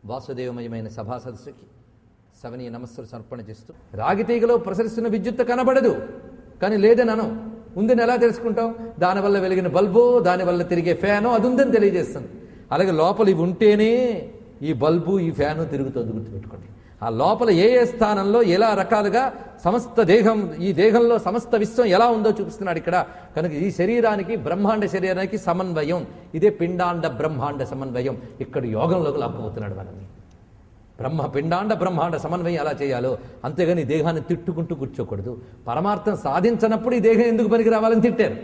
వాసుదేవమయమైన సభా సదస్సుకి సవనీయ నమస్సులు సమర్పణ చేస్తూ, రాగితీగలో ప్రసరిస్తున్న విద్యుత్ కనబడదు కానీ లేదని అనం, ఉందని ఎలా తెలుసుకుంటాం? దానివల్ల వెలిగిన బల్బో, దానివల్ల తిరిగే ఫ్యానో అది ఉందని తెలియజేస్తుంది. అలాగే లోపల ఇవి ఉంటేనే ఈ బల్బు ఈ ఫ్యాను తిరుగుతుంది. గుర్తుపెట్టుకోండి. ఆ లోపల ఏ ఏ స్థానంలో ఎలా రకాలుగా సమస్త దేహం, ఈ దేహంలో సమస్త విశ్వం ఎలా ఉందో చూపిస్తున్నాడు ఇక్కడ. కనుక ఈ శరీరానికి, బ్రహ్మాండ శరీరానికి సమన్వయం, ఇదే పిండాండ బ్రహ్మాండ సమన్వయం. ఇక్కడ యోగంలోకి లాక్కుపోతున్నాడు మనల్ని. పిండాండ బ్రహ్మాండ సమన్వయం ఎలా చేయాలో, అంతేగాని దేహాన్ని తిట్టుకుంటూ కూర్చోకూడదు. పరమార్థం సాధించినప్పుడు ఈ దేహం ఎందుకు పనికి రావాలని తిట్టారు.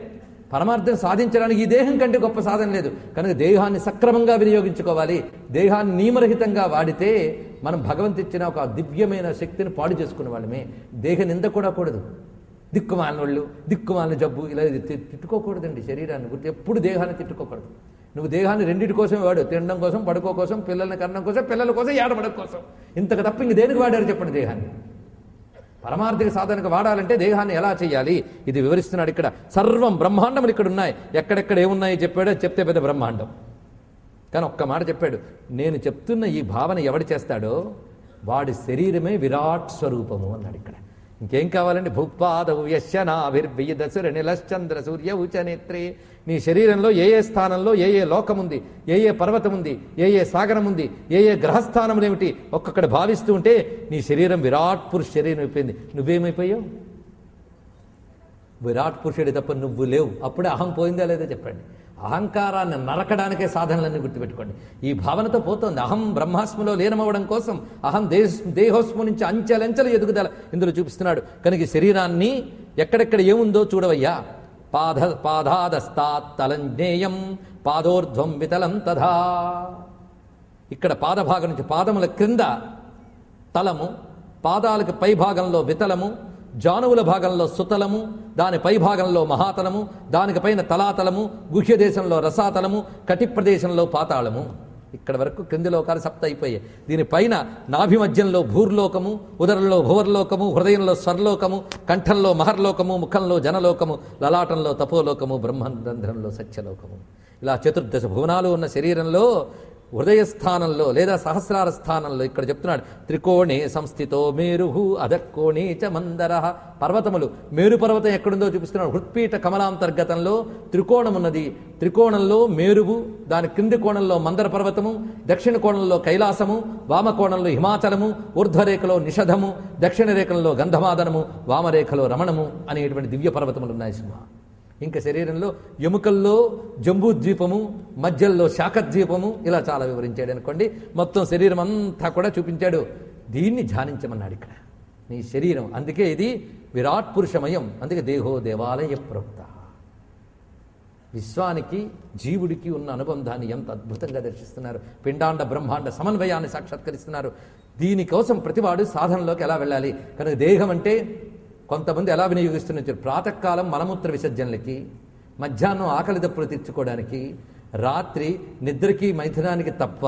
పరమార్థం సాధించడానికి ఈ దేహం కంటే గొప్ప సాధన లేదు. కనుక దేహాన్ని సక్రమంగా వినియోగించుకోవాలి. దేహాన్ని నియమరహితంగా వాడితే మనం భగవంతు ఇచ్చిన ఒక దివ్యమైన శక్తిని పాడు చేసుకునే వాళ్ళమే. దేహ నింద కూడా కూడదు. దిక్కుమాలిన వాళ్ళు, దిక్కుమాలిన జబ్బు ఇలా తిట్టుకోకూడదండి. శరీరాన్ని గుర్తు ఎప్పుడు దేహాన్ని తిట్టుకోకూడదు. నువ్వు దేహాన్ని రెండింటి కోసం వాడు, తినడం కోసం, పడుకో కోసం, పిల్లల్ని కనడం కోసం, పిల్లల కోసం, ఏడబడడం కోసం. ఇంతకు తప్ప ఇంక దేనికి వాడారు చెప్పండి దేహాన్ని? పరమార్థిక సాధనకు వాడాలంటే దేహాన్ని ఎలా చేయాలి ఇది వివరిస్తున్నాడు ఇక్కడ. సర్వం బ్రహ్మాండములు ఇక్కడ ఉన్నాయి. ఎక్కడెక్కడ ఏమున్నాయో చెప్పాడో, చెప్తే పెద్ద బ్రహ్మాండం. కానీ ఒక్క మాట చెప్పాడు, నేను చెప్తున్న ఈ భావన ఎవడు చేస్తాడో వాడి శరీరమే విరాట్ స్వరూపము అన్నాడు ఇక్కడ. ఇంకేం కావాలండి? భూపాదవు యశనాభిర్విదసుర నిలశ్చంద్ర సూర్య ఉచనేత్రే. నీ శరీరంలో ఏ ఏ స్థానంలో ఏ ఏ లోకం ఉంది, ఏ ఏ పర్వతం ఉంది, ఏ ఏ సాగరం ఉంది, ఏ ఏ గ్రహస్థానములు ఏమిటి ఒక్కొక్కటి భావిస్తూ ఉంటే నీ శరీరం విరాట్ పురుష శరీరం అయిపోయింది. నువ్వేమైపోయావు? విరాట్ పురుషుడి తప్ప నువ్వు లేవు. అప్పుడే అహం పోయిందా లేదా చెప్పండి. అహంకారాన్ని నరకడానికే సాధనలన్నీ గుర్తుపెట్టుకోండి. ఈ భావనతో పోతుంది. అహం బ్రహ్మాస్మలో లీనమవ్వడం కోసం అహం దేహోస్ము నుంచి అంచెలంచెలు ఎదుగుదల ఇందులో చూపిస్తున్నాడు. కనుక ఈ శరీరాన్ని ఎక్కడెక్కడ ఏముందో చూడవయ్యా. పాదాదస్తాత్ తలం జ్ఞేయం పాదోర్ధ్వం వితలం తథా. ఇక్కడ పాదభాగం నుంచి పాదముల క్రింద తలము, పాదాలకు పై భాగంలో వితలము, జానువుల భాగంలో సుతలము, దాని పై భాగంలో మహాతలము, దానికి పైన తలాతలము, గుహ్య దేశంలో రసాతలము, కటి ప్రదేశంలో పాతాళము. ఇక్కడ వరకు క్రింది లోకాలు సప్త అయిపోయాయి. దీనిపైన నాభి మధ్యంలో భూర్లోకము, ఉదరంలో భువర్లోకము, హృదయంలో స్వర్లోకము, కంఠంలో మహర్లోకము, ముఖంలో జనలోకము, లలాటంలో తపోలోకము, బ్రహ్మరంధ్రంలో సత్యలోకము. ఇలా చతుర్దశ భువనాలు ఉన్న శరీరంలో హృదయ స్థానంలో లేదా సహస్రార స్థానంలో ఇక్కడ చెప్తున్నాడు, త్రికోణే సంస్థితో మేరుహు అధకోణే చ మందర. పర్వతములు, మేరు పర్వతం ఎక్కడుందో చూపిస్తున్నాడు. హృత్పీఠ కమలాంతర్గతంలో త్రికోణం ఉన్నది. త్రికోణంలో మేరువు, దాని క్రింది కోణంలో మందర పర్వతము, దక్షిణ కోణంలో కైలాసము, వామకోణంలో హిమాచలము, ఊర్ధ్వరేఖలో నిషధము, దక్షిణ రేఖలో గంధమాదనము, వామరేఖలో రమణము అనేటువంటి దివ్య పర్వతములు ఉన్నాయి సింహ. ఇంకా శరీరంలో ఎముకల్లో జంబూ ద్వీపము, మధ్యల్లో శాఖద్వీపము, ఇలా చాలా వివరించాడు అనుకోండి. మొత్తం శరీరం అంతా కూడా చూపించాడు. దీన్ని ధ్యానించమన్నాడు ఇక్కడ నీ శరీరం. అందుకే ఇది విరాట్ పురుషమయం. అందుకే దేహో దేవాలయ ప్రోక్త. విశ్వానికి జీవుడికి ఉన్న అనుబంధాన్ని ఎంత అద్భుతంగా దర్శిస్తున్నారు. పిండాండ బ్రహ్మాండ సమన్వయాన్ని సాక్షాత్కరిస్తున్నారు. దీనికోసం ప్రతివాడు సాధనలోకి ఎలా వెళ్ళాలి? కనుక దేహం అంటే కొంతమంది ఎలా వినియోగిస్తున్నారు? ప్రాతకాలం మలమూత్ర విసర్జనలకి, మధ్యాహ్నం ఆకలి దప్పులు తీర్చుకోవడానికి, రాత్రి నిద్రకి మైథునానికి తప్ప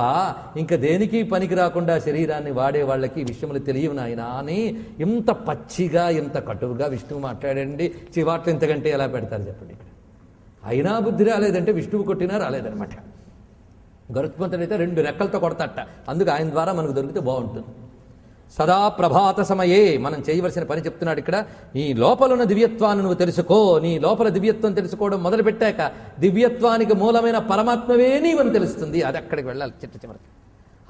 ఇంకా దేనికి పనికి రాకుండా శరీరాన్ని వాడే వాళ్ళకి విషయములు తెలియవు నాయనా అని ఇంత పచ్చిగా ఇంత కటువుగా విష్ణువు మాట్లాడండి. చివాట్లు ఇంతకంటే ఎలా పెడతారు చెప్పండి. ఇక్కడ అయినా బుద్ధి రాలేదంటే విష్ణువు కొట్టినా రాలేదనమాట. గరుత్మంతుడైతే 2 రెక్కలతో కొడతాట. అందుకు ఆయన ద్వారా మనకు దొరికితే బాగుంటుంది. సదా ప్రభాత సమయే మనం చేయవలసిన పని చెప్తున్నాడు ఇక్కడ. నీ లోపల ఉన్న దివ్యత్వాన్ని నువ్వు తెలుసుకో. నీ లోపల దివ్యత్వం తెలుసుకోవడం మొదలు పెట్టాక దివ్యత్వానికి మూలమైన పరమాత్మవే నీవని తెలుస్తుంది. అది అక్కడికి వెళ్ళాలి చిట్ట చివరికి.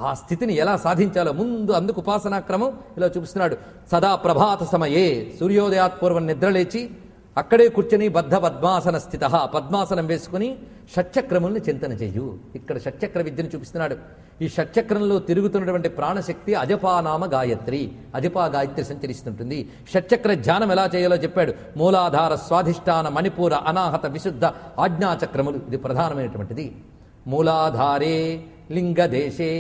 ఆ స్థితిని ఎలా సాధించాలో ముందు అందుకు ఉపాసనాక్రమం ఇలా చూపిస్తున్నాడు. సదా ప్రభాత సమయే, సూర్యోదయాత్పూర్వం నిద్రలేచి అక్కడే కూర్చొని బద్ధ పద్మాసన స్థిత, పద్మాసనం వేసుకుని షట్చక్రముల్ని చింతన చెయ్యు. ఇక్కడ షట్చక్ర విద్యను చూపిస్తున్నాడు. ఈ షట్చక్రంలో తిరుగుతున్నటువంటి ప్రాణశక్తి అజపానామ గాయత్రి. అజపా గాయత్రి సంచరిస్తుంటుంది. షట్చక్ర ధ్యానం ఎలా చేయాలో చెప్పాడు. మూలాధార, స్వాధిష్టాన, మణిపూర, అనాహత, విశుద్ధ, ఆజ్ఞాచక్రములు ఇది ప్రధానమైనటువంటిది. మూలాధారే లింగదేశే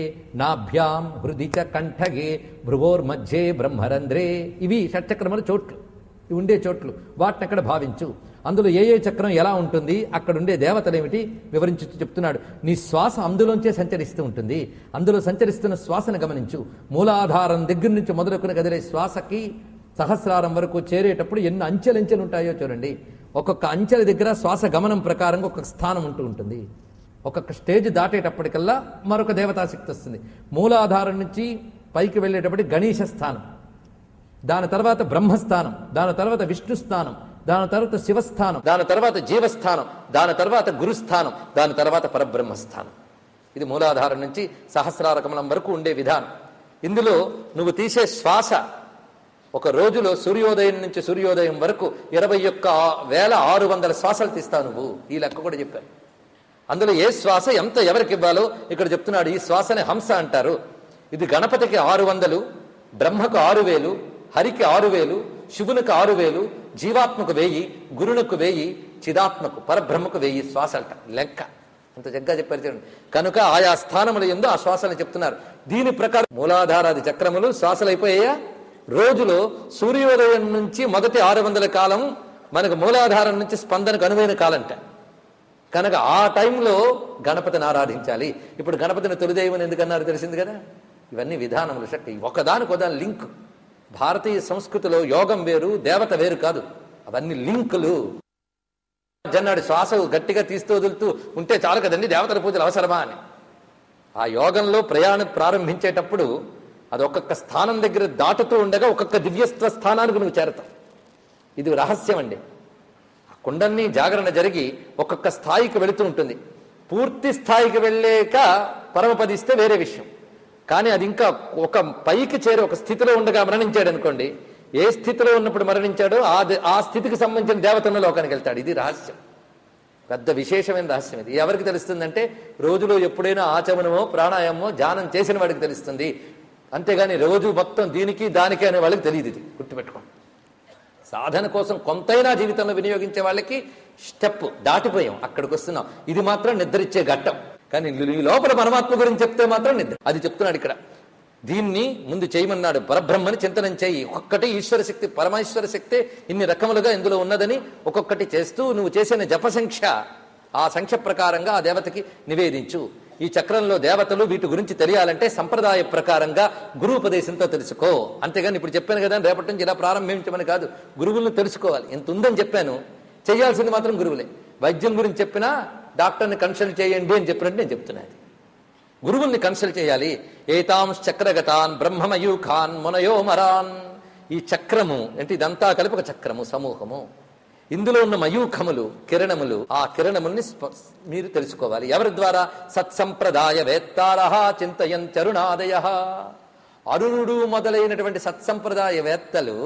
నాభ్యాం హృది చ కంఠగే భృగోర్మధ్యే బ్రహ్మరంధ్రే. ఇవి షట్చక్రములు చోట్లు, ఇవి ఉండే చోట్లు. వాటిని అక్కడ భావించు. అందులో ఏ ఏ చక్రం ఎలా ఉంటుంది, అక్కడుండే దేవతలేమిటి వివరించి చెప్తున్నాడు. నీ శ్వాస అందులోంచే సంచరిస్తూ ఉంటుంది. అందులో సంచరిస్తున్న శ్వాసను గమనించు. మూలాధారం దగ్గర నుంచి మొదలుకొని కదిలే శ్వాసకి సహస్రారం వరకు చేరేటప్పుడు ఎన్ని అంచెలంచెలు ఉంటాయో చూడండి. ఒక్కొక్క అంచెల దగ్గర శ్వాస గమనం ప్రకారంగా ఒక్కొక్క స్థానం ఉంటూ ఉంటుంది. ఒక్కొక్క స్టేజ్ దాటేటప్పటికల్లా మరొక దేవతాశక్తి వస్తుంది. మూలాధారం నుంచి పైకి వెళ్ళేటప్పటికి గణేశ స్థానం, దాని తర్వాత బ్రహ్మస్థానం, దాని తర్వాత విష్ణు స్థానం, దాని తర్వాత శివస్థానం, దాని తర్వాత జీవస్థానం, దాని తర్వాత గురుస్థానం, దాని తర్వాత పరబ్రహ్మస్థానం. ఇది మూలాధారం నుంచి సహస్రార కమలం వరకు ఉండే విధానం. ఇందులో నువ్వు తీసే శ్వాస ఒక రోజులో సూర్యోదయం నుంచి సూర్యోదయం వరకు 21,600 శ్వాసలు తీస్తావు నువ్వు. ఈ లెక్క కూడా చెప్పాను. అందులో ఏ శ్వాస ఎంత ఎవరికి ఇవ్వాలో ఇక్కడ చెప్తున్నాడు. ఈ శ్వాసని హంస అంటారు. ఇది గణపతికి 600, బ్రహ్మకు 6,000, హరికి 6,000, శివునికి 6,000, జీవాత్మకు 1000, గురునకు 1000, చిదాత్మకు పరబ్రహ్మకు 1000 శ్వాసలట. లెక్క అంత జగ్గా చెప్పారు చూడండి. కనుక ఆయా స్థానముల యందు ఆ శ్వాసలను చెప్తున్నారు. దీని ప్రకారం మూలాధారాది చక్రములు శ్వాసలు అయిపోయాయా? రోజులో సూర్యోదయం నుంచి మొదటి 600 కాలం మనకు మూలాధారం నుంచి స్పందనకు అనువైన కాలంట. కనుక ఆ టైంలో గణపతిని ఆరాధించాలి. ఇప్పుడు గణపతిని తొలిదైవం ఎందుకన్నారు తెలిసింది కదా. ఇవన్నీ విధానములు శక్తి, ఒకదానికొదాని లింక్. భారతీయ సంస్కృతిలో యోగం వేరు, దేవత వేరు కాదు, అవన్నీ లింకులు. జన్నాడు శ్వాస గట్టిగా తీస్తూ వదులుతూ ఉంటే చాలు కదండి దేవతల పూజలు అవసరమా అని. ఆ యోగంలో ప్రయాణం ప్రారంభించేటప్పుడు అది ఒక్కొక్క స్థానం దగ్గర దాటుతూ ఉండగా ఒక్కొక్క దివ్యత్వ స్థానానికి నువ్వు చేరతావు. ఇది రహస్యం అండి. కుండల్ని జాగరణ జరిగి ఒక్కొక్క స్థాయికి వెళుతూ ఉంటుంది. పూర్తి స్థాయికి వెళ్ళాక పరమపదిస్తే వేరే విషయం. కానీ అది ఇంకా ఒక పైకి చేరి ఒక స్థితిలో ఉండగా మరణించాడు అనుకోండి, ఏ స్థితిలో ఉన్నప్పుడు మరణించాడో ఆ స్థితికి సంబంధించిన దేవతన్న లోకానికి వెళ్తాడు. ఇది రహస్యం, పెద్ద విశేషమైన రహస్యం. ఇది ఎవరికి తెలుస్తుందంటే రోజులో ఎప్పుడైనా ఆచమనమో ప్రాణాయామో ధ్యానం చేసిన వాడికి తెలుస్తుంది. అంతేగాని రోజు మొత్తం దీనికి దానికి అనే వాళ్ళకి తెలియదు. ఇది గుర్తుపెట్టుకోండి. సాధన కోసం కొంతైనా జీవితంలో వినియోగించే వాళ్ళకి స్టెప్ దాటిపోయాం, అక్కడికి వస్తున్నాం. ఇది మాత్రం నిద్రిచ్చే ఘట్టం. కానీ ఈ లోపల పరమాత్మ గురించి చెప్తే మాత్రం నిద్ర. అది చెప్తున్నాడు ఇక్కడ. దీన్ని ముందు చేయమన్నాడు. పరబ్రహ్మని చింతనం చేయి. ఒక్కొక్కటి ఈశ్వర శక్తి, పరమేశ్వర శక్తి ఇన్ని రకములుగా ఇందులో ఉన్నదని ఒక్కొక్కటి చేస్తూ నువ్వు చేసిన జప సంఖ్య, ఆ సంఖ్య ప్రకారంగా ఆ దేవతకి నివేదించు. ఈ చక్రంలో దేవతలు వీటి గురించి తెలియాలంటే సంప్రదాయ ప్రకారంగా గురువుపదేశంతో తెలుసుకో. అంతేగాని ఇప్పుడు చెప్పాను కదా రేపటి నుంచి ఇలా ప్రారంభించమని కాదు, గురువులను తెలుసుకోవాలి. ఎంత ఉందని చెప్పాను, చేయాల్సింది మాత్రం గురువులే. వైద్యం గురించి చెప్పినా డాక్టర్ని కన్సల్ట్ చేయండి అని చెప్పినట్టు నేను చెప్తున్నాను. గురువుల్ని కన్సల్ట్ చేయాలి. ఏతాంశ్ చక్రగతాన్ బ్రహ్మమయూఖాన్ మునయో మరాన్. ఈ చక్రము అంటే ఇదంతా కలిపి ఒక చక్రము సమూహము. ఇందులో ఉన్న మయూఖములు, కిరణములు, ఆ కిరణముల్ని మీరు తెలుసుకోవాలి. ఎవరి ద్వారా? సత్సంప్రదాయ వేత్తారః చింతయంత్యరుణాదయ. అరుణుడు మొదలైనటువంటి సత్సంప్రదాయ వేత్తలు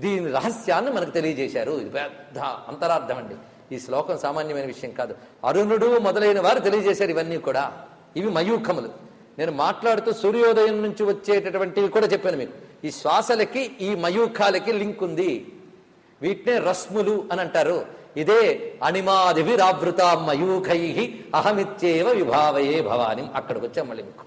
దీని రహస్యాన్ని మనకు తెలియజేశారు. ఇది పెద్ద అంతరార్థం అండి. ఈ శ్లోకం సామాన్యమైన విషయం కాదు. అరుణుడు మొదలైన వారు తెలియజేశారు ఇవన్నీ కూడా. ఇవి మయూఖములు. నేను మాట్లాడుతూ సూర్యోదయం నుంచి వచ్చేటటువంటివి కూడా చెప్పాను మీకు. ఈ శ్వాసలకి ఈ మయూఖాలకి లింక్ ఉంది. వీటినే రశ్ములు అని అంటారు. ఇదే అణిమాదివిరావృత మయూఖై అహమిత్యేవ విభావయే భవాని. అక్కడికి వచ్చాం మళ్ళీ మీకు.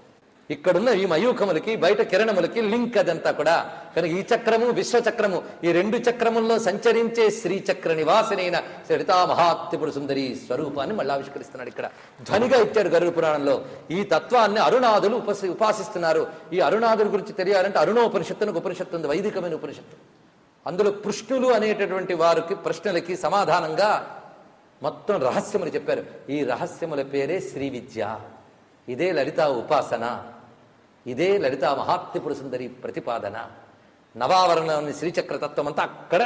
ఇక్కడున్న ఈ మయూఖములకి బయట కిరణములకి లింక్ అదంతా కూడా. కనుక ఈ చక్రము విశ్వచక్రము, ఈ రెండు చక్రముల్లో సంచరించే శ్రీచక్ర నివాసినైన సరితా మహాత్రిపుర సుందరి స్వరూపాన్ని మళ్ళీ ఆవిష్కరిస్తున్నాడు ఇక్కడ. ధ్వనిగా ఇచ్చాడు గరుడ పురాణంలో. ఈ తత్వాన్ని అరుణాదులు ఉపాసిస్తున్నారు. ఈ అరుణాదుల గురించి తెలియాలంటే అరుణోపనిషత్తు ఉపనిషత్తు ఉంది, వైదికమైన ఉపనిషత్తు. అందులో పృష్ణులు అనేటటువంటి వారికి ప్రశ్నలకి సమాధానంగా మొత్తం రహస్యములు చెప్పారు. ఈ రహస్యముల పేరే శ్రీ విద్య. ఇదే లలితా ఉపాసన, ఇదే లలితా మహాత్రిపుర సుందరి ప్రతిపాదన. నవావరణలోని శ్రీచక్రతత్వం అంతా అక్కడ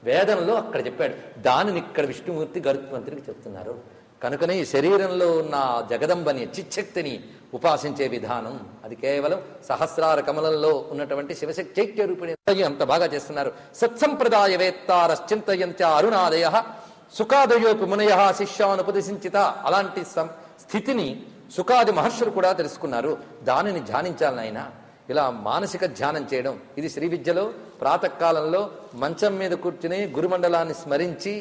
వేదంలో అక్కడ చెప్పాడు. దానిని ఇక్కడ విష్ణుమూర్తి గరుత్మంతుడికి చెప్తున్నారు. కనుకనే ఈ శరీరంలో ఉన్న జగదంబని చిచ్చక్తిని ఉపాసించే విధానం అది కేవలం సహస్రార కమలంలో ఉన్నటువంటి శివశక్తి చైత్య రూపిణి అంత బాగా చేస్తున్నారు. సత్సంప్రదాయ వేత్తారశ్చింతయంత్య అరుణాదయ సుఖాదయోపి మునయ శిష్యానుపదేశించిత. అలాంటి స్థితిని సుఖాది మహర్షులు కూడా తెలుసుకున్నారు. దానిని ధ్యానించాలని ఆయన ఇలా మానసిక ధ్యానం చేయడం. ఇది శ్రీ విద్యలో ప్రాతకాలంలో మంచం మీద కూర్చుని గురుమండలాన్ని స్మరించి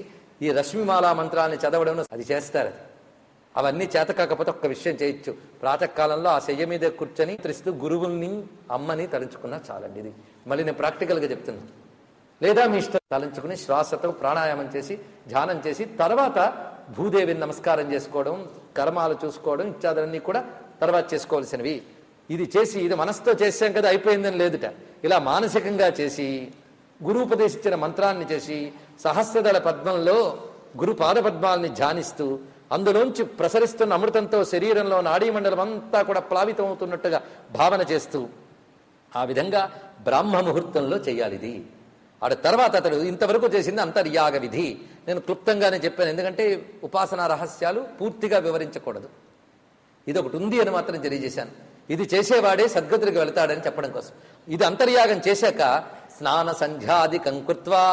ఈ రశ్మిమాలా మంత్రాన్ని చదవడం అది చేస్తారు. అవన్నీ చేత కాకపోతే ఒక్క విషయం చేయొచ్చు. ప్రాతకాలంలో ఆ శయ్య మీద కూర్చొని త్రిస్తూ గురువుల్ని అమ్మని తలుచుకున్నా చాలండి. ఇది మళ్ళీ నేను ప్రాక్టికల్గా చెప్తున్నాను. లేదా మీ ఇష్టం తలంచుకుని శ్వాసతో ప్రాణాయామం చేసి ధ్యానం చేసి తర్వాత భూదేవిని నమస్కారం చేసుకోవడం, కర్మాలు చూసుకోవడం ఇత్యాదులన్నీ కూడా తర్వాత చేసుకోవాల్సినవి. ఇది చేసి ఇది మనసుతో చేసాం కదా అయిపోయిందని లేదుట. ఇలా మానసికంగా చేసి గురువుపదేశించిన మంత్రాన్ని చేసి సహస్రదళ పద్మంలో గురు పాదపద్మాలని ధ్యానిస్తూ అందులోంచి ప్రసరిస్తున్న అమృతంతో శరీరంలో నాడీమండలం అంతా కూడా ప్లావితం అవుతున్నట్టుగా భావన చేస్తూ ఆ విధంగా బ్రాహ్మ ముహూర్తంలో చేయాలి ఇది. ఆడ తర్వాత అతడు ఇంతవరకు చేసింది అంతర్యాగ విధి. నేను క్లుప్తంగానే చెప్పాను, ఎందుకంటే ఉపాసనా రహస్యాలు పూర్తిగా వివరించకూడదు. ఇది ఒకటి ఉంది అని మాత్రం తెలియజేశాను. ఇది చేసేవాడే సద్గతులకు వెళతాడని చెప్పడం కోసం. ఇది అంతర్యాగం చేశాక స్నాన సంధ్యాదికం కృత్వా,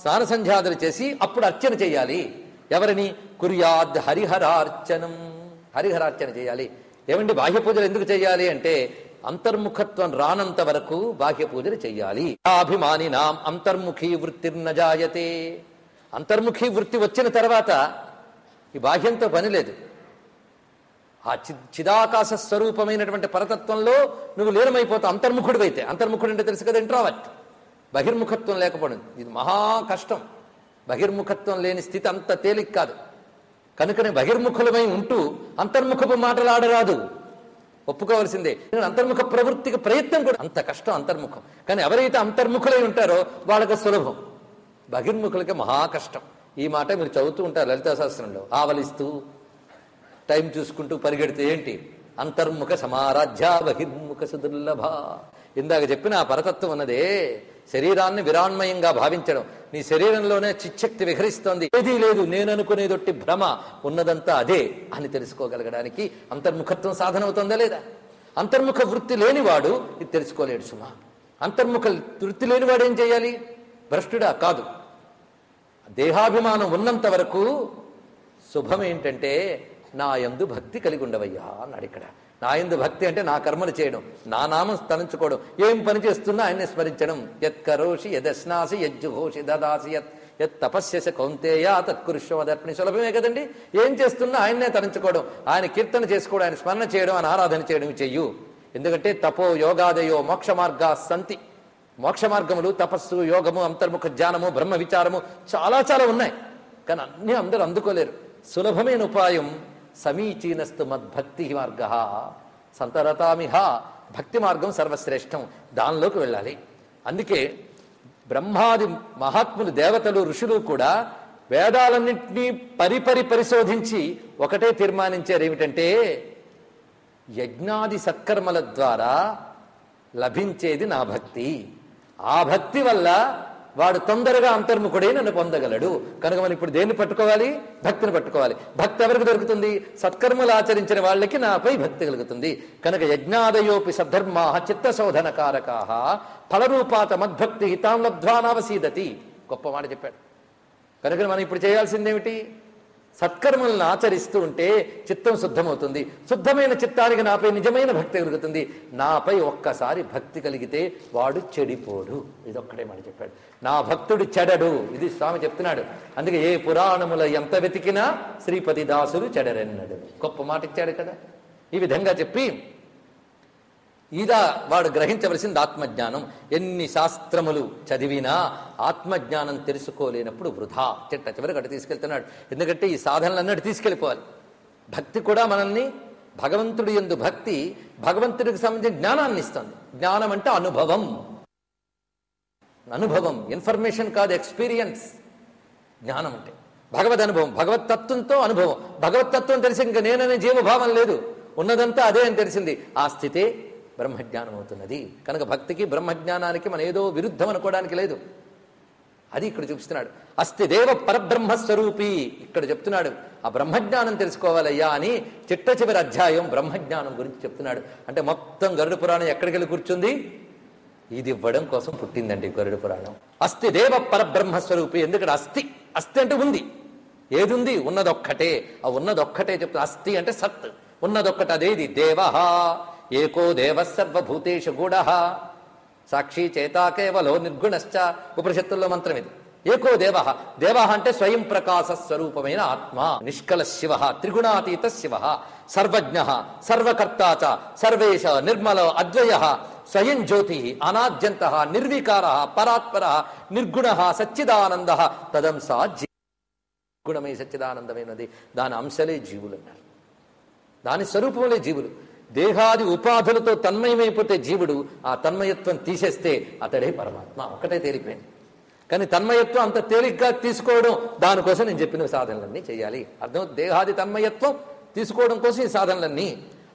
స్నాన సంధ్యాదులు చేసి అప్పుడు అర్చన చేయాలి. ఎవరిని? కుర్యాద్ హరిహరార్చనం, హరిహరార్చన చేయాలి. ఏమండి బాహ్య పూజలు ఎందుకు చేయాలి అంటే అంతర్ముఖత్వం రానంత వరకు బాహ్య పూజలు చెయ్యాలి. అభిమానినాం అంతర్ముఖీ వృత్తిర్నజాయతే. అంతర్ముఖీ వృత్తి వచ్చిన తర్వాత ఈ బాహ్యంతో పని లేదు. ఆ చిదాకాశ స్వరూపమైనటువంటి పరతత్వంలో నువ్వు లీనమైపోతావు అంతర్ముఖుడివైతే. అంతర్ముఖుడు అంటే తెలుసు కదా, ఇంట్రావర్ట్. బహిర్ముఖత్వం లేకపోవడం ఇది మహా కష్టం. బహిర్ముఖత్వం లేని స్థితి అంత తేలిక కాదు. కనుకనే బహిర్ముఖులమై ఉంటూ అంతర్ముఖపు మాటలాడరాదు, ఒప్పుకోవలసిందే. అంతర్ముఖ ప్రవృత్తికి ప్రయత్నం కూడా అంత కష్టం అంతర్ముఖం. కానీ ఎవరైతే అంతర్ముఖులై ఉంటారో వాళ్ళకి సులభం, బహిర్ముఖులకి మహా కష్టం. ఈ మాట మీరు చదువుతూ ఉంటారు లలితా శాస్త్రంలో. ఆవలిస్తూ టైం చూసుకుంటూ పరిగెడితే ఏంటి? అంతర్ముఖ సమారాధ్య బహిర్ముఖ సుదుర్లభ. ఇందాక చెప్పిన ఆ పరతత్వం ఉన్నదే శరీరాన్ని విరాన్మయంగా భావించడం. నీ శరీరంలోనే చిచ్చక్తి విహరిస్తోంది, ఏదీ లేదు నేను అనుకునేదొట్టి భ్రమ, ఉన్నదంతా అదే అని తెలుసుకోగలగడానికి అంతర్ముఖత్వం సాధన అవుతుందా లేదా? అంతర్ముఖ వృత్తి లేనివాడు ఇది తెలుసుకోలేడు సుమా. అంతర్ముఖ వృత్తి లేనివాడు ఏం చేయాలి? భ్రష్టుడా? కాదు. దేహాభిమానం ఉన్నంత వరకు శుభం ఏంటంటే నా యందు భక్తి కలిగి ఉండవయ్యా అన్నాడు ఇక్కడ. నా యందు భక్తి అంటే నా కర్మలు చేయడం, నా నామం తలంచుకోవడం, ఏం పని చేస్తున్నా ఆయన్ని స్మరించడం. యత్ కరోషి యదశ్నాసి యజ్జుహోషి దదాసి యత్ తపస్యస కౌంతేయ తత్కురుష్వదర్పణి. సులభమే కదండి. ఏం చేస్తున్నా ఆయన్నే తలంచుకోవడం, ఆయన కీర్తన చేసుకోవడం, ఆయన స్మరణ చేయడం, ఆయన ఆరాధన చేయడం చెయ్యు. ఎందుకంటే తపో యోగాదయో మోక్ష మార్గా సంతి. మోక్ష మార్గములు తపస్సు, యోగము, అంతర్ముఖ ధ్యానము, బ్రహ్మ విచారము చాలా చాలా ఉన్నాయి. కానీ అన్నీ అందరూ అందుకోలేరు. సులభమైన ఉపాయం సమీచీనస్తు మద్భక్తి మార్గ సంతరతామిహ. భక్తి మార్గం సర్వశ్రేష్టం, దానిలోకి వెళ్ళాలి. అందుకే బ్రహ్మాది మహాత్ములు, దేవతలు, ఋషులు కూడా వేదాలన్నింటినీ పరిశోధించి ఒకటే తీర్మానించారు. ఏమిటంటే యజ్ఞాది సత్కర్మల ద్వారా లభించేది నా భక్తి. ఆ భక్తి వల్ల వాడు తొందరగా అంతర్ముఖుడే నన్ను పొందగలడు. కనుక మనం ఇప్పుడు దేన్ని పట్టుకోవాలి? భక్తిని పట్టుకోవాలి. భక్తి ఎవరికి దొరుకుతుంది? సత్కర్మలు ఆచరించిన వాళ్ళకి నాపై భక్తి కలుగుతుంది. కనుక యజ్ఞాదయోపి సద్ధర్మా చిత్తశోధనకారకా ఫలరూపాత మద్భక్తి తాం లబ్ధ్వానావసీదతి. గొప్ప మాట చెప్పాడు. కనుక మనం ఇప్పుడు చేయాల్సిందేమిటి? సత్కర్మలను ఆచరిస్తూ ఉంటే చిత్తం శుద్ధమవుతుంది. శుద్ధమైన చిత్తానికి నాపై నిజమైన భక్తి కలుగుతుంది. నాపై ఒక్కసారి భక్తి కలిగితే వాడు చెడిపోడు. ఇదొక్కడే మాట చెప్పాడు. నా భక్తుడు చెడడు, ఇది స్వామి చెప్తున్నాడు. అందుకే ఏ పురాణముల ఎంత వెతికినా శ్రీపతి దాసులు చెడరెన్నడు. గొప్ప మాట ఇచ్చాడు కదా. ఈ విధంగా చెప్పి ఇదా వాడు గ్రహించవలసింది ఆత్మజ్ఞానం. ఎన్ని శాస్త్రములు చదివినా ఆత్మజ్ఞానం తెలుసుకోలేనప్పుడు వృధా. చిట్ట చివరికి అటు తీసుకెళ్తున్నాడు. ఎందుకంటే ఈ సాధనలన్నట్టు తీసుకెళ్ళిపోవాలి. భక్తి కూడా మనల్ని భగవంతుడి యందు భక్తి భగవంతుడికి సంబంధించిన జ్ఞానాన్ని ఇస్తుంది. జ్ఞానం అంటే అనుభవం. అనుభవం, ఇన్ఫర్మేషన్ కాదు, ఎక్స్పీరియన్స్. జ్ఞానం అంటే భగవద్ అనుభవం, భగవత్తత్వంతో అనుభవం. భగవత్తత్వం తెలిసి ఇంకా నేననే జీవభావం లేదు, ఉన్నదంతా అదే అని తెలిసింది. ఆ స్థితే బ్రహ్మజ్ఞానం అవుతున్నది. కనుక భక్తికి బ్రహ్మజ్ఞానానికి మన ఏదో విరుద్ధం అనుకోవడానికి లేదు. అది ఇక్కడ చూపిస్తున్నాడు. అస్తి దేవ పరబ్రహ్మస్వరూపి ఇక్కడ చెప్తున్నాడు. ఆ బ్రహ్మజ్ఞానం తెలుసుకోవాలయ్యా అని చిట్ట చివరి అధ్యాయం బ్రహ్మజ్ఞానం గురించి చెప్తున్నాడు. అంటే మొత్తం గరుడ పురాణం ఎక్కడికి వెళ్ళి కూర్చుంది? ఇది ఇవ్వడం కోసం పుట్టిందండి గరుడ పురాణం. అస్తి దేవ పరబ్రహ్మస్వరూపి. ఎందుకంటే అస్థి, అస్థి అంటే ఉంది. ఏది ఉంది? ఉన్నదొక్కటే. ఆ ఉన్నదొక్కటే చెప్తుంది. అస్థి అంటే సత్, ఉన్నదొక్కటి. అదేది? దేవ ఏకో దేవ సర్వభూతేషు గూఢ సాక్షి చేతా కేవలో నిర్గుణశ్చ. ఉపనిషత్తుల్లో మంత్రం ఇది. ఏకో దేవ. దేవ అంటే స్వయం ప్రకాశ స్వరూపమైన ఆత్మ. నిష్కల శివ, త్రిగుణాతీత శివ, సర్వజ్ఞ, సర్వకర్త చ, సర్వేశ, నిర్మల, అద్వయ, స్వయం జ్యోతి, అనాద్యంత, నిర్వికార, పరాత్పర, నిర్గుణ, సచ్చిదానంద, తదంసా జీ. గుణమే సచ్చిదానందమైనది. దాని అంశలే జీవులు అన్నారు. దాని స్వరూపంలో జీవులు. దేహాది ఉపాధులతో తన్మయమైపోతే జీవుడు, ఆ తన్మయత్వం తీసేస్తే అతడే పరమాత్మ. ఒకటే తేలిపోయింది. కానీ తన్మయత్వం అంత తేలిగ్గా తీసుకోవడం, దానికోసం నేను చెప్పిన సాధనలన్నీ చేయాలి. అర్థం, దేహాది తన్మయత్వం తీసుకోవడం కోసం ఈ సాధనలన్నీ.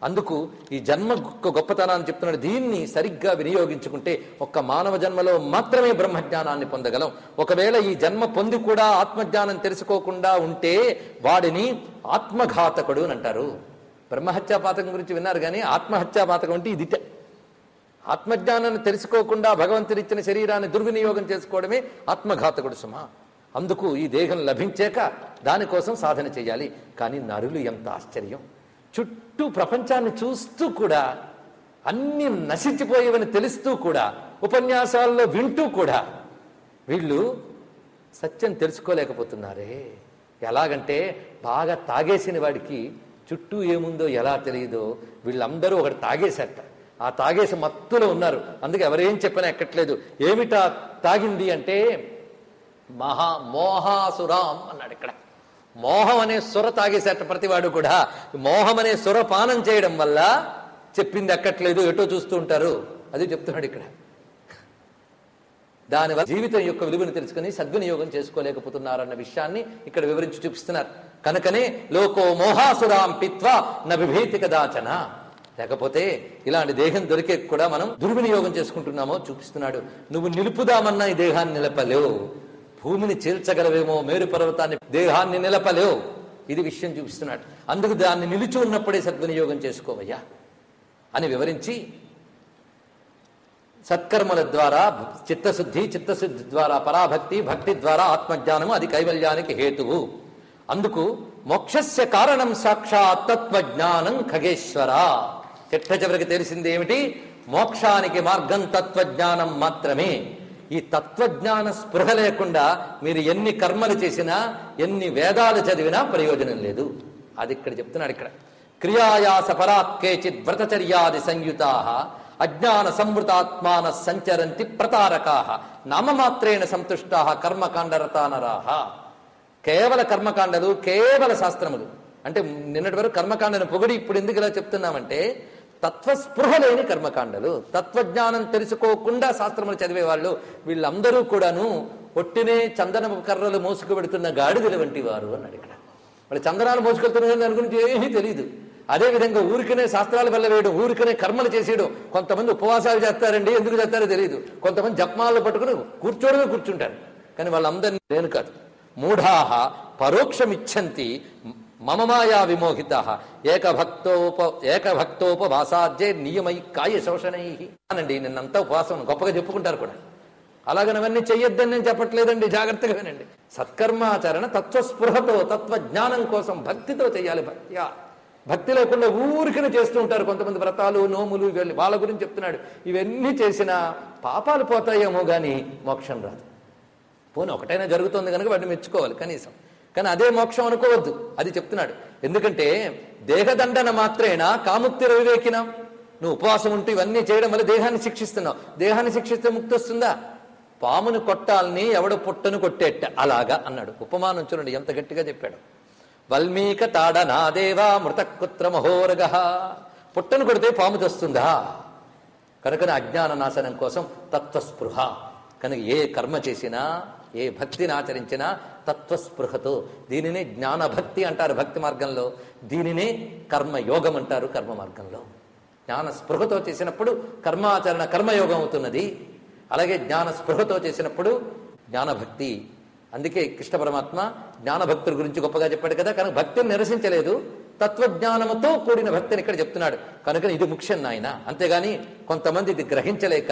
అందుకు ఈ జన్మ గొప్పతనాన్ని చెప్తున్నాడు. దీన్ని సరిగ్గా వినియోగించుకుంటే ఒక్క మానవ జన్మలో మాత్రమే బ్రహ్మజ్ఞానాన్ని పొందగలం. ఒకవేళ ఈ జన్మ పొంది కూడా ఆత్మజ్ఞానం తెలుసుకోకుండా ఉంటే వాడిని ఆత్మఘాతకుడు అని అంటారు. బ్రహ్మహత్యాపాతకం గురించి విన్నారు, కానీ ఆత్మహత్యాపాతకం అంటే ఇదిట. ఆత్మజ్ఞానాన్ని తెలుసుకోకుండా భగవంతుడిచ్చిన శరీరాన్ని దుర్వినియోగం చేసుకోవడమే ఆత్మఘాతకుడు సుమా. అందుకు ఈ దేహం లభించాక దానికోసం సాధన చేయాలి. కానీ నరులు ఎంత ఆశ్చర్యం, చుట్టూ ప్రపంచాన్ని చూస్తూ కూడా, అన్ని నశించిపోయేవని తెలుస్తూ కూడా, ఉపన్యాసాల్లో వింటూ కూడా వీళ్ళు సత్యం తెలుసుకోలేకపోతున్నారే. ఎలాగంటే బాగా తాగేసిన వాడికి చుట్టూ ఏముందో ఎలా తెలియదో వీళ్ళందరూ ఒకటి తాగేశారట. ఆ తాగేసి మత్తులో ఉన్నారు. అందుకే ఎవరేం చెప్పినా ఎక్కట్లేదు. ఏమిటా తాగింది అంటే మోహాసురాం అన్నాడు. ఇక్కడ మోహం అనే సుర తాగేసేట ప్రతివాడు కూడా. మోహం అనే సుర పానం చేయడం వల్ల చెప్పింది ఎక్కట్లేదు, ఎటో చూస్తూ ఉంటారు. అది చెప్తున్నాడు ఇక్కడ. దానివల్ల జీవితం యొక్క విలువను తెలుసుకుని సద్వినియోగం చేసుకోలేకపోతున్నారన్న విషయాన్ని ఇక్కడ వివరించి చూపిస్తున్నారు. కనుకనే లోకో మోహాసురాం పిత్వా నభిభీతి కదాచన. లేకపోతే ఇలాంటి దేహం దొరికే కూడా మనం దుర్వినియోగం చేసుకుంటున్నామో చూపిస్తున్నాడు. నువ్వు నిలుపుదామన్నా ఈ దేహాన్ని నిలపలేవు. భూమిని చీల్చగలవేమో, మేరు పర్వతాన్ని, దేహాన్ని నిలపలేవు. ఇది విషయం చూపిస్తున్నాడు. అందుకు దాన్ని నిలిచి ఉన్నప్పుడే సద్వినియోగం చేసుకోవయ్యా అని వివరించి, సత్కర్మల ద్వారా చిత్తశుద్ధి, చిత్తశుద్ధి ద్వారా పరాభక్తి, భక్తి ద్వారా ఆత్మజ్ఞానము, అది కైవల్యానికి హేతువు. అందుకు మోక్షస్య కారణం సాక్షాత్ తత్వజ్ఞానం ఖగేశ్వర. చిట్ట చివరికి తెలిసింది ఏమిటి? మోక్షానికి మార్గం తత్వజ్ఞానం మాత్రమే. ఈ తత్వజ్ఞాన స్పృహ లేకుండా మీరు ఎన్ని కర్మలు చేసినా, ఎన్ని వేదాలు చదివినా ప్రయోజనం లేదు. అది ఇక్కడ చెప్తున్నాడు. ఇక్కడ క్రియాయాస పరాత్ కేచిత్ వ్రతచర్యాది సంయుతా అజ్ఞాన సంవృతాత్మాన సంచరంతి ప్రతారకా నామమాత్రేణ సంతుష్టా కర్మకాండరతా నరాహ. కేవల కర్మకాండలు, కేవల శాస్త్రములు అంటే నిన్నటి వరకు కర్మకాండను పొగిడి ఇప్పుడు ఎందుకు ఇలా చెప్తున్నామంటే, తత్వస్పృహ లేని కర్మకాండలు, తత్వజ్ఞానం తెలుసుకోకుండా శాస్త్రములు చదివేవాళ్ళు వీళ్ళందరూ కూడాను ఒట్టినే చందన కర్రలు మోసుకు పెడుతున్న గాడిదల వంటి వారు అన్నాడు. ఇక్కడ వాళ్ళు చందనాలు మోసుకెళ్తున్న దాని గురించి ఏమీ తెలియదు. అదేవిధంగా ఊరికనే శాస్త్రాలు వెళ్ళవేయడం, ఊరికనే కర్మలు చేసేయడం. కొంతమంది ఉపవాసాలు చేస్తారండి, ఎందుకు చేస్తారో తెలియదు. కొంతమంది జపమాలను పట్టుకుని కూర్చోడమే కూర్చుంటారు. కానీ వాళ్ళందరినీ నేను కాదు. మూఢాహ పరోక్షమిచ్చంతి మమ మాయా విమోహిత ఏకభక్తోపవాసాద్యే నియమై కాయ శోషణై అనండి. నిన్నంతా ఉపవాసం గొప్పగా చెప్పుకుంటారు కూడా. అలాగనవన్నీ చెయ్యొద్దని నేను చెప్పట్లేదండి, జాగ్రత్తగా వినండి. సత్కర్మాచరణ తత్వస్పృహతో, తత్వజ్ఞానం కోసం భక్తితో చేయాలి. భక్తి లేకుండా ఊరికనే చేస్తూ ఉంటారు కొంతమంది. వ్రతాలు, నోములు, వెళ్ళి వాళ్ళ గురించి చెప్తున్నాడు. ఇవన్నీ చేసినా పాపాలు పోతాయేమో గాని మోక్షం రాదు. పోనీ ఒకటైనా జరుగుతుంది కనుక వాటిని మెచ్చుకోవాలి కనీసం. కానీ అదే మోక్షం అనుకోవద్దు, అది చెప్తున్నాడు. ఎందుకంటే దేహదండన మాత్రేనా కాముక్తి రవివేకిన. నువ్వు ఉపవాసం ఉంటూ ఇవన్నీ చేయడం వల్ల దేహాన్ని శిక్షిస్తున్నావు. దేహాన్ని శిక్షిస్తే ముక్తి వస్తుందా? పామును కొట్టాలని ఎవడు పుట్టను కొట్టేట అలాగా అన్నాడు. ఉపమానం చూడండి ఎంత గట్టిగా చెప్పాడు. వల్మీక తాడ నాదేవా మృతకుత్ర మహోరగ. పుట్టను కొడితే పాము తెస్తుందా? కనుక అజ్ఞాన నాశనం కోసం తత్వస్పృహ. కనుక ఏ కర్మ చేసినా, ఏ భక్తిని ఆచరించినా తత్వస్పృహతో. దీనినే జ్ఞానభక్తి అంటారు భక్తి మార్గంలో, దీనినే కర్మయోగం అంటారు కర్మ మార్గంలో. జ్ఞాన స్పృహతో చేసినప్పుడు కర్మాచరణ కర్మయోగం అవుతున్నది. అలాగే జ్ఞాన స్పృహతో చేసినప్పుడు జ్ఞానభక్తి. అందుకే కృష్ణ పరమాత్మ జ్ఞానభక్తుల గురించి గొప్పగా చెప్పాడు కదా. కనుక భక్తిని నిరసించలేదు, తత్వజ్ఞానముతో కూడిన భక్తిని ఇక్కడ చెప్తున్నాడు. కనుక ఇది ముఖ్యం నాయన. అంతేగాని కొంతమంది ఇది గ్రహించలేక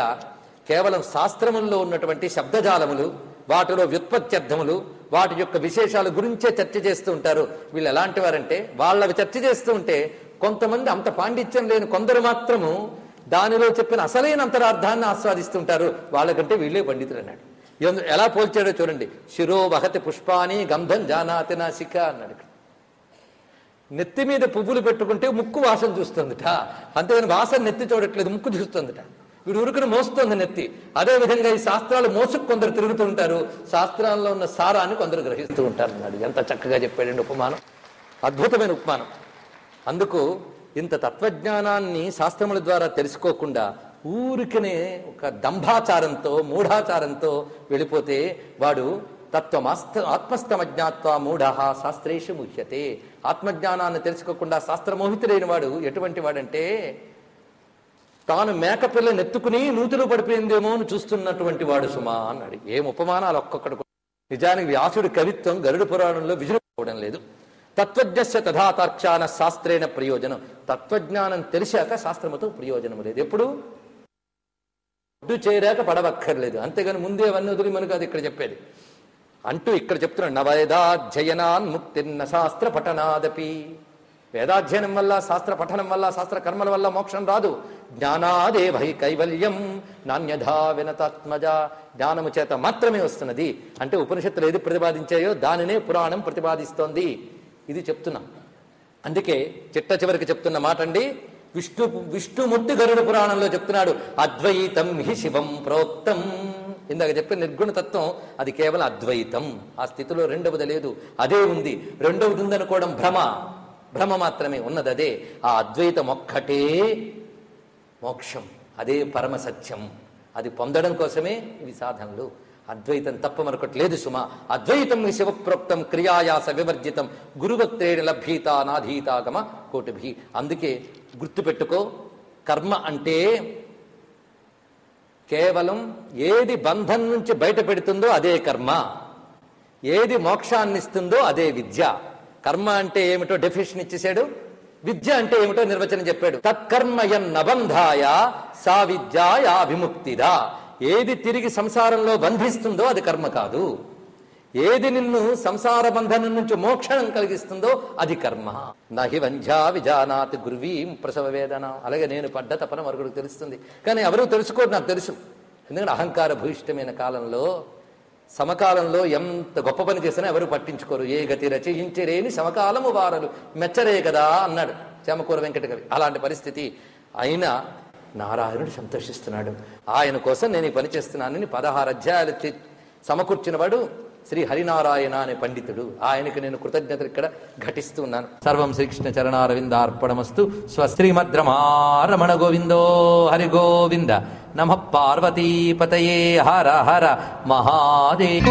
కేవలం శాస్త్రముల్లో ఉన్నటువంటి శబ్దజాలములు, వాటిలో వ్యుత్పత్త్యర్థములు, వాటి యొక్క విశేషాల గురించే చర్చ చేస్తూ ఉంటారు. వీళ్ళు ఎలాంటి వారంటే, వాళ్ళవి చర్చ చేస్తూ ఉంటే కొంతమంది అంత పాండిత్యం లేని కొందరు మాత్రము దానిలో చెప్పిన అసలైన అంతరార్థాన్ని ఆస్వాదిస్తుంటారు. వాళ్ళకంటే వీళ్ళే పండితులు అన్నాడు. ఎలా పోల్చాడో చూడండి. శిరో వహతి పుష్పాని గంధం జానాతి నాసిక అన్నాడు. నెత్తి మీద పువ్వులు పెట్టుకుంటే ముక్కు వాసన చూస్తుందిట, అంతేగాని వాసన నెత్తి చూడట్లేదు, ముక్కు చూస్తుందిట. వీడు ఉరుకుని మోస్తుంది నెత్తి. అదేవిధంగా ఈ శాస్త్రాలు మోసుకు కొందరు తిరుగుతుంటారు, శాస్త్రాల్లో ఉన్న సారాన్ని కొందరు గ్రహిస్తూ ఉంటారు అన్నాడు. ఎంత చక్కగా చెప్పాడండి ఉపమానం, అద్భుతమైన ఉపమానం. అందుకు ఇంత తత్వజ్ఞానాన్ని శాస్త్రముల ద్వారా తెలుసుకోకుండా ఊరికనే ఒక దంభాచారంతో మూఢాచారంతో వెళ్ళిపోతే వాడు ఆత్మస్థమజ్ఞాత్వ మూఢ శాస్త్రేషు ముహ్యతే. ఆత్మజ్ఞానాన్ని తెలుసుకోకుండా శాస్త్రమోహితుడైన వాడు ఎటువంటి వాడంటే తాను మేకపిల్లని ఎత్తుకుని నూతులు పడిపోయిందేమో అని చూస్తున్నటువంటి వాడు సుమా అన్నాడు. ఏం ఉపమానాలు ఒక్కొక్కడు. నిజానికి వ్యాసుడి కవిత్వం గరుడ పురాణంలో విజృంభవడం లేదు. తత్వజ్ఞస్య తథాతార్క్షాన శాస్త్రేణ ప్రయోజనం. తత్వజ్ఞానం తెలిసాక శాస్త్రముతో ప్రయోజనం లేదు. ఎప్పుడు ఒడ్డు చేరాక పడవక్కర్లేదు, అంతేగాని ముందే అవన్నీ వదిలి మనకు అది ఇక్కడ చెప్పేది అంటూ ఇక్కడ చెప్తున్నాడు. నవేదాధ్యయనాన్ ముక్తిర్న శాస్త్ర పఠనాదపి. వేదాధ్యయనం వల్ల శాస్త్ర పఠనం వల్ల శాస్త్ర కర్మల వల్ల మోక్షం రాదు. జ్ఞానాదే భై కైవల్యం నాణ్యధా వినతాత్మజ. జ్ఞానము చేత మాత్రమే వస్తున్నది. అంటే ఉపనిషత్తులు ఏది ప్రతిపాదించాయో దానినే పురాణం ప్రతిపాదిస్తోంది. ఇది చెప్తున్నా. అందుకే చిట్ట చివరికి చెప్తున్న మాట అండి, విష్ణుమూర్తి గరుడ పురాణంలో చెప్తున్నాడు, అద్వైతం హి శివం ప్రోక్తం. ఇందాక చెప్పిన నిర్గుణతత్వం అది కేవలం అద్వైతం. ఆ స్థితిలో రెండవది లేదు, అదే ఉంది. రెండవది ఉందనుకోవడం భ్రమ మాత్రమే. ఉన్నది అదే. ఆ అద్వైతం ఒక్కటే మోక్షం, అదే పరమ సత్యం. అది పొందడం కోసమే ఇవి సాధనలు. అద్వైతం తప్ప మరొకటి లేదు సుమా. అద్వైతం శివప్రోక్తం క్రియాయాస వివర్జితం గురువక్త్రేణ లభ్యత నాధీతాగమ కోటిభి. అందుకే గుర్తుపెట్టుకో, కర్మ అంటే కేవలం ఏది బంధం నుంచి బయట పెడుతుందో అదే కర్మ, ఏది మోక్షాన్ని ఇస్తుందో అదే విద్య. కర్మ అంటే ఏమిటో డెఫినేషన్ ఇచ్చేసాడు, విద్య అంటే ఏమిటో నిర్వచనం చెప్పాడు. తత్కర్మయన్నబంధాయ సా విద్యాయా విముక్తిదా. ఏది తిరిగి సంసారంలో బంధిస్తుందో అది కర్మ కాదు, ఏది నిన్ను సంసార బంధనం నుంచి మోక్షం కలిగిస్తుందో అది కర్మ. నహి వంధ్యా విజానాత్ గుర్వీం ప్రసవ వేదన. అలాగే నేను పడ్డ తపన మరొకరికి తెలుస్తుంది, కానీ ఎవరు తెలుసుకోరు, నాకు తెలుసు. ఎందుకంటే అహంకార భూయిష్టమైన కాలంలో, సమకాలంలో ఎంత గొప్ప పని చేసినా ఎవరు పట్టించుకోరు. ఏ గతి రచయించరేని సమకాలము వారలు మెచ్చరే కదా అన్నాడు చేమకూర వెంకట కవి. అలాంటి పరిస్థితి అయినా నారాయణుడు సంతోషిస్తున్నాడు. ఆయన కోసం నేను ఈ పని చేస్తున్నానని 16 అధ్యాయాలు సమకూర్చిన వాడు శ్రీ హరినారాయణ అనే పండితుడు. ఆయనకు నేను కృతజ్ఞతలు ఇక్కడ ఘటిస్తూ ఉన్నాను. సర్వం శ్రీకృష్ణ చరణారవిందార్పణమస్తు. స్వశ్రీమద్రమారమణ గోవిందో హరి గోవింద. నమః పార్వతీపతయే. హర హర మహాదేవ.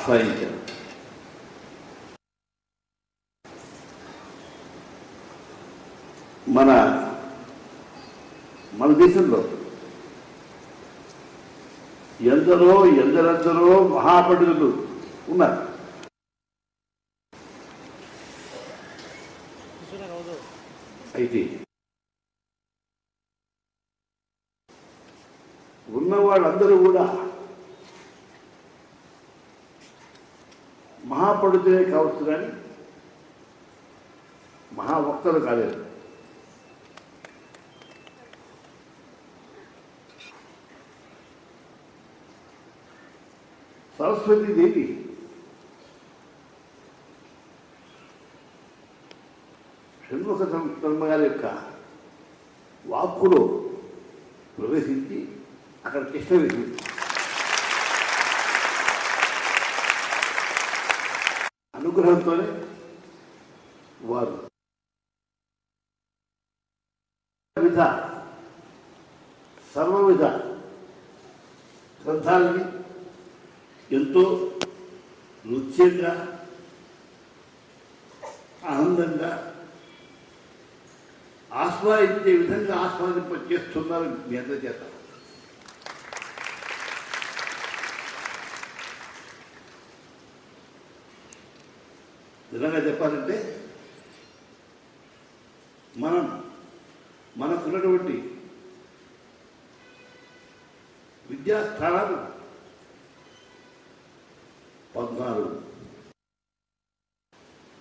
ఆశ్రయించారు. మన దేశంలో ఎందరెందరో మహాపండితులు ఉన్నారు. అయితే ఉన్న వాళ్ళందరూ కూడా మహాపండితులే కావచ్చు, కానీ మహావక్తలు కాలేదు. సరస్వతీదేవి షణ్ముఖ శర్మ గారి యొక్క వాక్కులో ప్రవేశించి అక్కడ కృష్ణ వేసింది. అనుగ్రహంతోనే వారు సర్వవిధ గ్రంథాలని ఎంతో నృత్యంగా, ఆనందంగా ఆస్వాదించే విధంగా ఆస్వాదింపచేస్తున్నారు మీ అందరి చేత. నిజంగా చెప్పాలంటే మనకున్నటువంటి విద్యాస్థానాలు 14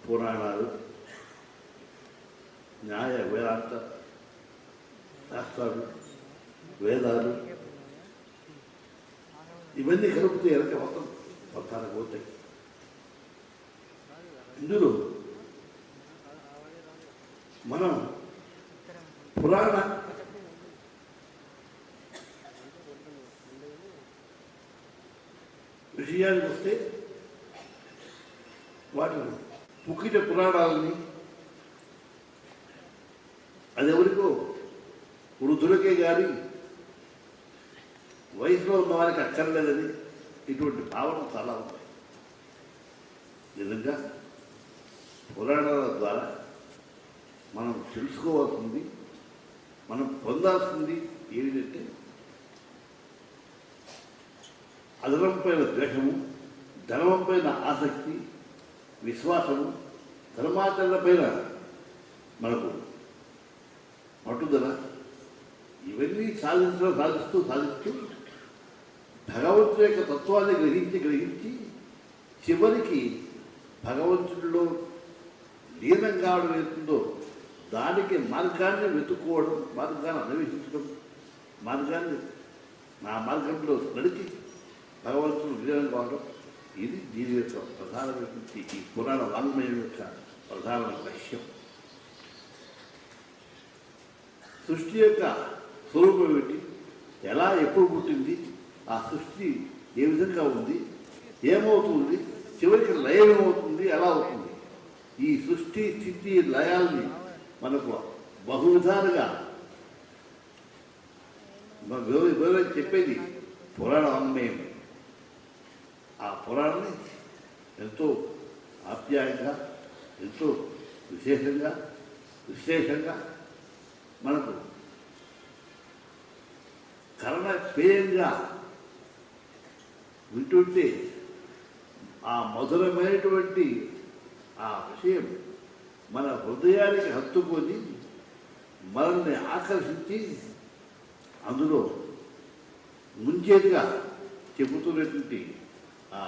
పురాణాలు, న్యాయ వేదాంత శాస్త్రాలు, వేదాలు ఇవన్నీ కలిపితే ఎనక మొత్తం 14 పోతాయి. ఇందులో మనం పురాణ విషయానికి వస్తే వాటిని పుక్కిట పురాణాలని అదెవరికో వృద్ధులకే కానీ వయసులో ఉన్న వారికి అక్కర్లేదని ఇటువంటి భావన చాలా ఉన్నాయి. నిజంగా పురాణాల ద్వారా మనం తెలుసుకోవాల్సింది, మనం పొందాల్సింది ఏమిటంటే అధర్మంపైన ద్వేషము, ధర్మంపైన ఆసక్తి, విశ్వాసము, ధర్మాచరణపైన మనకు పట్టుదల, ఇవన్నీ సాధిస్తూ భగవంతుడి యొక్క తత్వాన్ని గ్రహించి చివరికి భగవంతుడిలో లీనం కావడం ఏతుందో దానికి మార్గాన్ని వెతుక్కోవడం, మార్గాన్ని అన్వేషించడం, నా మార్గంలో నడిచి భగవంతుడు లీనం కావడం, ఇది దీని యొక్క ప్రధానమైనటువంటి ఈ పురాణ వాంగ్మయం యొక్క ప్రధానమైన లక్ష్యం. సృష్టి యొక్క స్వరూపం ఏమిటి, ఎలా ఎప్పుడు పుట్టింది, ఆ సృష్టి ఏ విధంగా ఉంది, ఏమవుతుంది, చివరికి లయం ఏమవుతుంది, ఎలా అవుతుంది, ఈ సృష్టి స్థితి లయాల్ని మనకు బహు విధాలుగా చెప్పేది పురాణ వాంగ్మయం. ఆ పురాణాన్ని ఎంతో ఆప్యాయంగా, ఎంతో విశేషంగా, విశ్లేషంగా మనకు కర్ణపేయంగా వింటుంటే ఆ మధురమైనటువంటి ఆ విషయం మన హృదయానికి హత్తుకొని మనల్ని ఆకర్షించి అందులో ముంచేదిగా చెబుతున్నటువంటి ఆ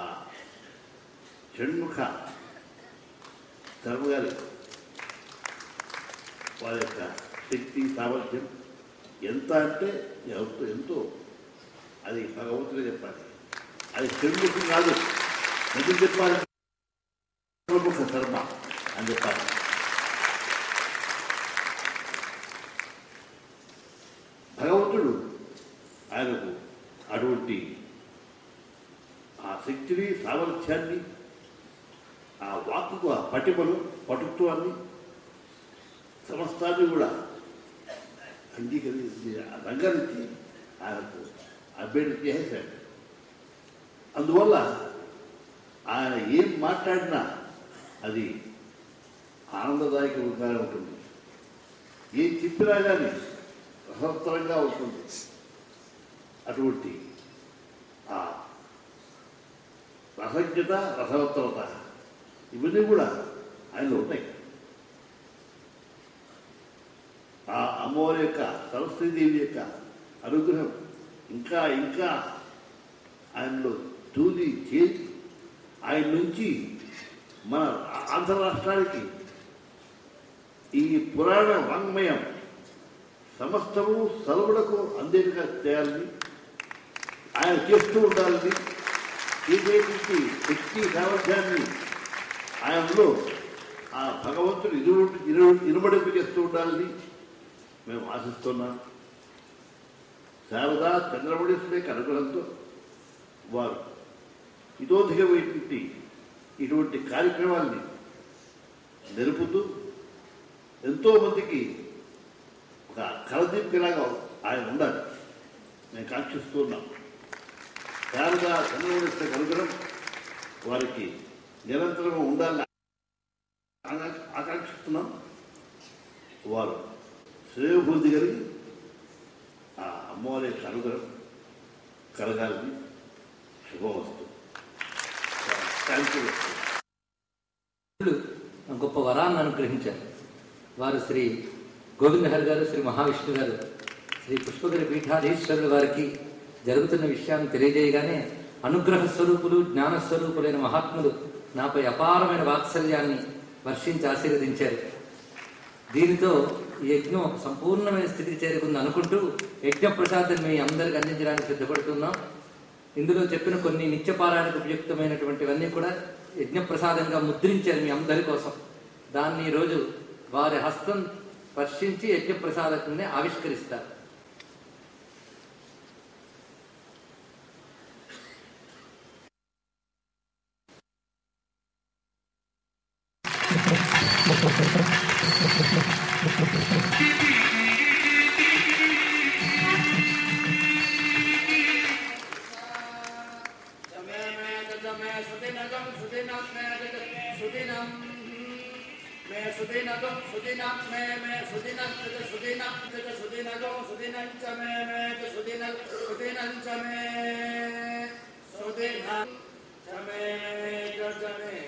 షణ్ముఖ శర్మ గారి వారి యొక్క శక్తి సామర్థ్యం ఎంత అంటే ఎంతో అది భగవంతుడే చెప్పాలి. అది షణ్ముఖం కాదు, ఎందుకు చెప్పాలి, షణ్ముఖ శర్మ అని చెప్పాలి. భగవంతుడు ఆయనకు అటువంటి ఆ శక్తిని, సామర్థ్యాన్ని, ఆ వాక్కుకు ఆ పటుత్వాన్ని సమస్తాన్ని కూడా అంగీకరించి రంగానికి ఆయనకు అభ్యర్థి చేశాడు. అందువల్ల ఆయన ఏం మాట్లాడినా అది ఆనందదాయకంగానే ఉంటుంది. ఏం చెప్పినా కానీ రసవత్తరంగా ఉంటుంది. అటువంటి ఆ రసజ్ఞత, రసవత్తరత ఇవన్నీ కూడా ఆయనలో ఉన్నాయి. ఆ అమ్మవారి యొక్క సరస్వతీదేవి యొక్క అనుగ్రహం ఇంకా ఇంకా ఆయనలో తూది చేసి ఆయన నుంచి మన ఆంధ్ర రాష్ట్రానికి ఈ పురాణ వాంగ్మయం సమస్తము సలువులకు అందేట్టుగా చేయాలని ఆయన చేస్తూ ఉండాలని, చేసేటువంటి శక్తి సామర్థ్యాన్ని ఆయనలో ఆ భగవంతుడు ఇనుమడింపు చేస్తూ ఉండాలని మేము ఆశిస్తున్నాం. శారదా చంద్రమణేశ్వరి అనుగ్రహంతో వారు ఇతోధికమైనటువంటి ఇటువంటి కార్యక్రమాల్ని నిలుపుతూ ఎంతోమందికి ఒక కలదీపిలాగా ఆయన ఉండాలి మేము కాంక్షిస్తున్నాం. శారదా చంద్రమణేశ్వరి అనుగ్రహం వారికి నిరంతరం ఉండాలని ఆకాంక్షిస్తున్నాం. వారు శ్రేయోభివృద్ధి కలిగి ఆ అమ్మవారి యొక్క అనుగ్రహం కలగాలని శుభమస్తు. Thank you. గొప్ప వరాన్ని అనుగ్రహించారు. వారు శ్రీ గోవిందహరి గారు, శ్రీ మహావిష్ణు గారు, శ్రీ పుష్పగిరి పీఠాధీశ్వరుల వారికి జరుగుతున్న విషయాన్ని తెలియజేయగానే అనుగ్రహ స్వరూపులు, జ్ఞానస్వరూపులైన మహాత్ములు నాపై అపారమైన వాత్సల్యాన్ని వర్షించి ఆశీర్వదించారు. దీనితో ఈ యజ్ఞం సంపూర్ణమైన స్థితికి చేరుకుంది అనుకుంటూ యజ్ఞ ప్రసాదం మీ అందరికి అందించడానికి సిద్ధపడుతున్నాం. ఇందులో చెప్పిన కొన్ని నిత్యపారానికి ఉపయుక్తమైనటువంటివన్నీ కూడా యజ్ఞ ప్రసాదంగా ముద్రించారు మీ అందరి కోసం. దాన్ని ఈరోజు వారి హస్తం స్పర్శించి యజ్ఞ ప్రసాదాన్ని ఆవిష్కరిస్తారు. Amen.